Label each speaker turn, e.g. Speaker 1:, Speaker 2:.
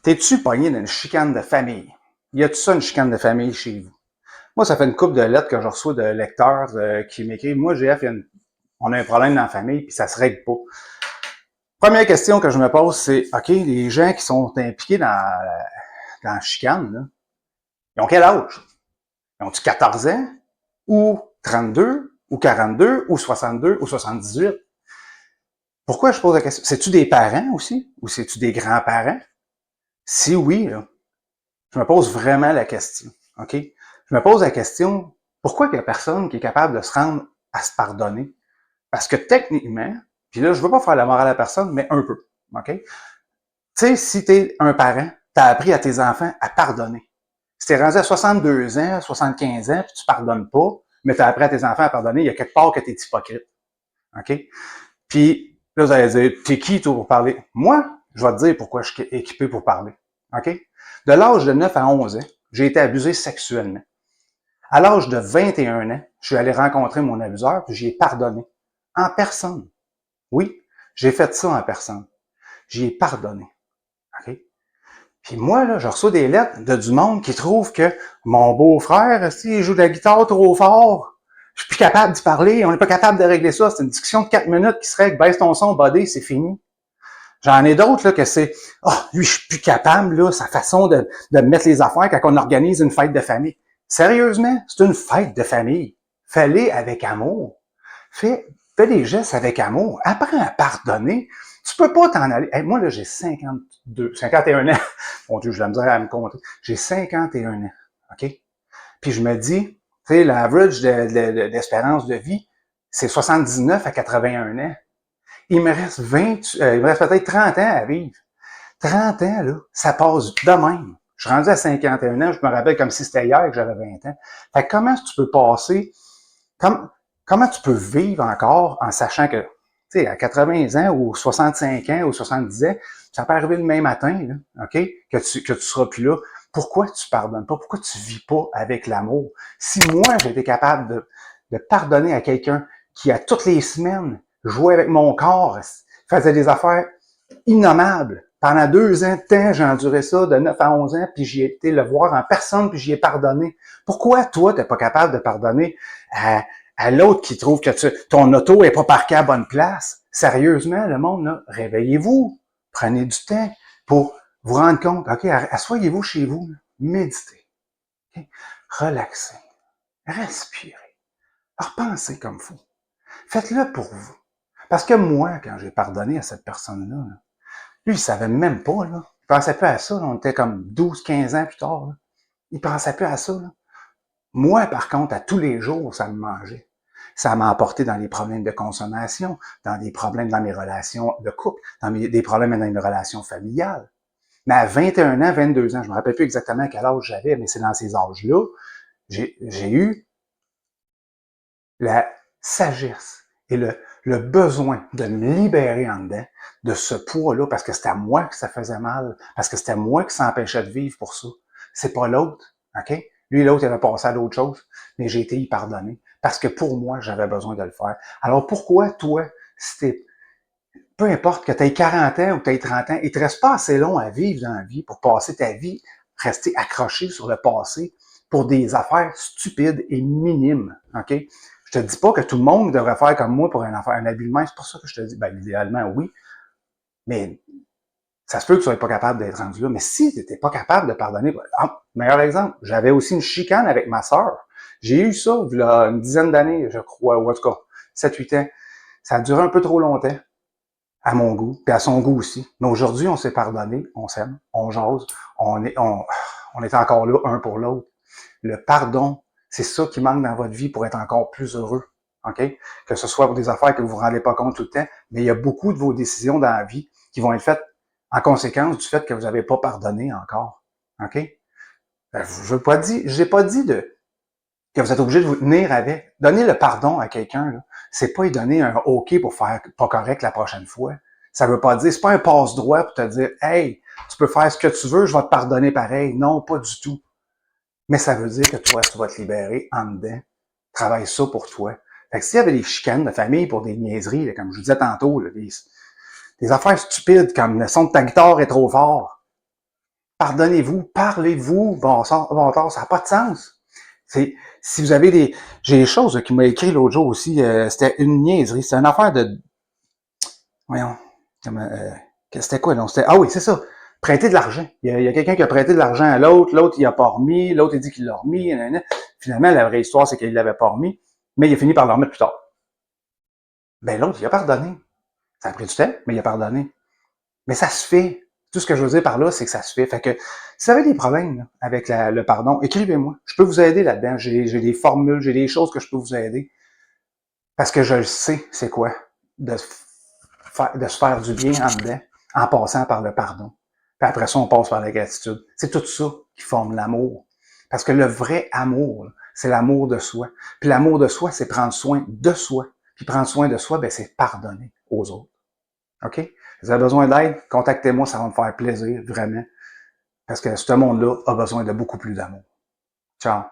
Speaker 1: T'es-tu pogné dans une chicane de famille? Y a-tu ça, une chicane de famille chez vous? Moi, ça fait une couple de lettres que je reçois de lecteurs qui m'écrivent. Moi, GF, on a un problème dans la famille, puis ça se règle pas. Première question que je me pose, c'est, OK, les gens qui sont impliqués dans la chicane, là, ils ont quel âge? Ils ont-tu 14 ans? Ou 32? Ou 42? Ou 62? Ou 78? Pourquoi je pose la question? C'est-tu des parents aussi? Ou c'est-tu des grands-parents? Si oui, là, je me pose vraiment la question. OK? Je me pose la question, pourquoi il n'y a personne qui est capable de se rendre à se pardonner? Parce que techniquement, puis là, je veux pas faire la morale à personne, mais un peu. OK? Tu sais, si tu es un parent, tu as appris à tes enfants à pardonner. Si tu es rendu à 62 ans, 75 ans, puis tu pardonnes pas, mais tu as appris à tes enfants à pardonner, il y a quelque part que tu es hypocrite. OK? Puis là, vous allez dire, t'es qui, toi, pour parler? Moi, je vais te dire pourquoi je suis équipé pour parler. OK? De l'âge de 9 à 11 ans, j'ai été abusé sexuellement. À l'âge de 21 ans, je suis allé rencontrer mon abuseur, puis j'y ai pardonné. En personne. Oui, j'ai fait ça en personne. J'y ai pardonné. OK? Puis moi, là, je reçois des lettres de du monde qui trouve que mon beau-frère, s'il joue de la guitare trop fort, je suis plus capable d'y parler, on n'est pas capable de régler ça. C'est une discussion de 4 minutes qui se règle, baisse ton son, body, c'est fini. J'en ai d'autres là que c'est lui, je suis plus capable, là, sa façon de mettre les affaires quand on organise une fête de famille. Sérieusement, c'est une fête de famille. Fais-les avec amour. Fais des gestes avec amour. Apprends à pardonner. Tu peux pas t'en aller. Hey, moi, là, j'ai 51 ans. Mon Dieu, j'ai la misère à me compter. J'ai 51 ans. OK? Puis je me dis, tu sais, l'average d'espérance de vie, c'est 79 à 81 ans. Il me reste il me reste peut-être 30 ans à vivre. 30 ans, là, ça passe de même. Je suis rendu à 51 ans, je me rappelle comme si c'était hier que j'avais 20 ans. Fait que comment tu peux passer, comment tu peux vivre encore en sachant que, tu sais, à 80 ans ou 65 ans ou 70 ans, ça peut arriver le même matin, là, OK, que tu seras plus là. Pourquoi tu pardonnes pas? Pourquoi tu vis pas avec l'amour? Si moi, j'ai été capable de pardonner à quelqu'un qui, à toutes les semaines, jouait avec mon corps, faisait des affaires innommables. Pendant 2 ans de temps, j'ai enduré ça de 9 à 11 ans, puis j'y ai été le voir en personne, puis j'y ai pardonné. Pourquoi toi, t'es pas capable de pardonner à l'autre qui trouve que ton auto est pas parquée à bonne place? Sérieusement, le monde, là, réveillez-vous. Prenez du temps pour vous rendre compte. OK, asseyez-vous chez vous, là, méditez. Okay? Relaxez. Respirez. Repensez comme faut. Faites-le pour vous. Parce que moi, quand j'ai pardonné à cette personne-là, là, lui, il savait même pas, là. Il pensait pas à ça, là. On était comme 12, 15 ans plus tard, là. Il pensait pas à ça, là. Moi, par contre, à tous les jours, ça me mangeait. Ça m'a apporté dans les problèmes de consommation, dans des problèmes dans mes relations de couple, des problèmes dans mes relations familiales. Mais à 21 ans, 22 ans, je me rappelle plus exactement quel âge j'avais, mais c'est dans ces âges-là, j'ai eu la sagesse et le besoin de me libérer en dedans de ce poids-là, parce que c'était à moi que ça faisait mal, parce que c'était moi qui s'empêchait de vivre pour ça. C'est pas l'autre, OK? Lui, l'autre, il avait passé à d'autres choses, mais j'ai été y pardonner, parce que pour moi, j'avais besoin de le faire. Alors pourquoi, toi, si t'es, peu importe que tu aies 40 ans ou que tu aies 30 ans, il te reste pas assez long à vivre dans la vie pour passer ta vie, rester accroché sur le passé pour des affaires stupides et minimes, OK? Je te dis pas que tout le monde devrait faire comme moi pour une affaire, un habillement, c'est pour ça que je te dis, ben, idéalement, oui, mais ça se peut que tu sois pas capable d'être rendu là. Mais si tu n'étais pas capable de pardonner, meilleur exemple, j'avais aussi une chicane avec ma sœur. J'ai eu ça, il y a une dizaine d'années, je crois, ou en tout cas, 7-8 ans. Ça a duré un peu trop longtemps, à mon goût, puis à son goût aussi. Mais aujourd'hui, on s'est pardonné, on s'aime, on jase, on est encore là un pour l'autre. Le pardon, c'est ça qui manque dans votre vie pour être encore plus heureux. OK? Que ce soit pour des affaires que vous vous rendez pas compte tout le temps, mais il y a beaucoup de vos décisions dans la vie qui vont être faites en conséquence du fait que vous n'avez pas pardonné encore. OK? Je n'ai pas dit que vous êtes obligé de vous tenir avec. Donner le pardon à quelqu'un, là, c'est pas lui donner un OK pour faire pas correct la prochaine fois. Ça veut pas dire, c'est pas un passe-droit pour te dire, hey, tu peux faire ce que tu veux, je vais te pardonner pareil. Non, pas du tout. Mais ça veut dire que toi, tu vas te libérer en dedans. Travaille ça pour toi. Fait que s'il y avait des chicanes de famille pour des niaiseries, là, comme je vous disais tantôt, là, des affaires stupides comme le son de ta guitare est trop fort, Pardonnez-vous, parlez-vous, bon tard, ça n'a pas de sens. C'est, si vous avez des, j'ai des choses qui m'a écrit l'autre jour aussi, c'était une niaiserie, c'était une affaire de, voyons, c'était quoi, non? C'était, ah oui, c'est ça, prêter de l'argent. Il y a quelqu'un qui a prêté de l'argent à l'autre, il a pas remis, l'autre, il dit qu'il l'a remis, nanana. Finalement, la vraie histoire, c'est qu'il l'avait pas remis, mais il a fini par le remettre plus tard. Ben, l'autre, il a pardonné. Ça a pris du temps, mais il a pardonné. Mais ça se fait. Tout ce que je veux dire par là, c'est que ça se fait. Fait que si vous avez des problèmes là, avec le pardon, écrivez-moi. Je peux vous aider là-dedans. J'ai des formules, j'ai des choses que je peux vous aider. Parce que je le sais, c'est quoi de se faire du bien en dedans, en passant par le pardon. Puis après ça, on passe par la gratitude. C'est tout ça qui forme l'amour. Parce que le vrai amour, c'est l'amour de soi. Puis l'amour de soi, c'est prendre soin de soi. Puis prendre soin de soi, ben, c'est pardonner aux autres. OK? Si vous avez besoin d'aide, contactez-moi, ça va me faire plaisir, vraiment. Parce que ce monde-là a besoin de beaucoup plus d'amour. Ciao!